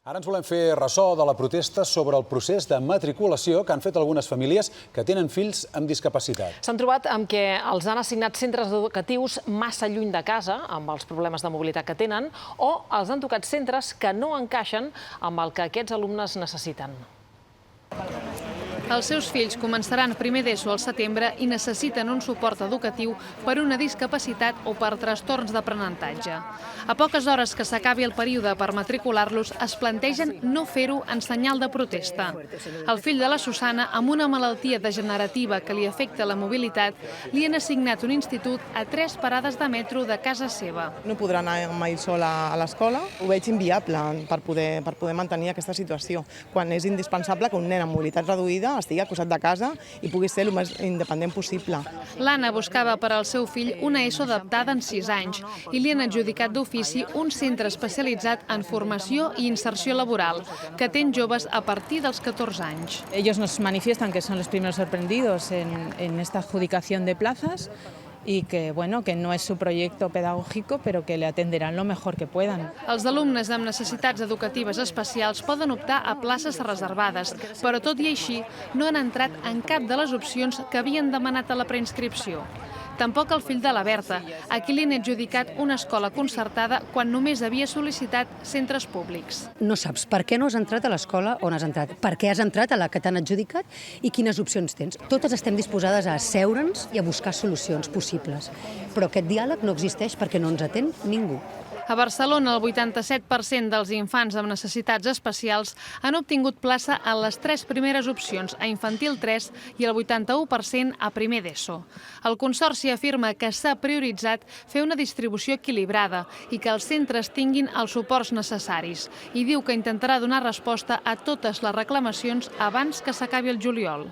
Ara ens volem fer ressò de la protesta sobre el procés de matriculació que han fet algunes famílies que tenen fills amb discapacitat. S'han trobat amb que els han assignat centres educatius massa lluny de casa, amb els problemes de mobilitat que tenen, o els han tocat centres que no encaixen amb el que aquests alumnes necessiten. Els seus fills començaran primer d'ESO al setembre i necessiten un suport educatiu per una discapacitat o per trastorns d'aprenentatge. A poques hores que s'acabi el període per matricular-los, es plantegen no fer-ho en senyal de protesta. El fill de la Susana, amb una malaltia degenerativa que li afecta la mobilitat, li han assignat un institut a 3 parades de metro de casa seva. No podrà anar mai sola a l'escola. Ho veig inviable per poder mantenir aquesta situació, quan és indispensable que un nen amb mobilitat reduïda estigui al costat de casa i pugui ser el més independent possible. L'Anna buscava per al seu fill una ESO adaptada en 6 anys i li han adjudicat d'ofici un centre especialitzat en formació i inserció laboral, que atén joves a partir dels 14 anys. Ellos nos manifiestan que son los primeros sorprendidos en esta adjudicación de plazas y que, bueno, que no es su proyecto pedagógico, pero que le atenderán lo mejor que puedan. Els alumnes amb necessitats educatives especials poden optar a places reservades, però tot i així no han entrat en cap de les opcions que havien demanat a la preinscripció. Tampoc el fill de la Berta, a qui li han adjudicat una escola concertada quan només havia sol·licitat centres públics. No saps per què no has entrat a l'escola on has entrat, per què has entrat a la que t'han adjudicat i quines opcions tens. Totes estem disposades a asseure'ns i a buscar solucions possibles, però aquest diàleg no existeix perquè no ens atén ningú. A Barcelona, el 87% dels infants amb necessitats especials han obtingut plaça a les 3 primeres opcions, a infantil 3 i el 81% a primer d'ESO. El Consorci afirma que s'ha prioritzat fer una distribució equilibrada i que els centres tinguin els suports necessaris i diu que intentarà donar resposta a totes les reclamacions abans que s'acabi el juliol.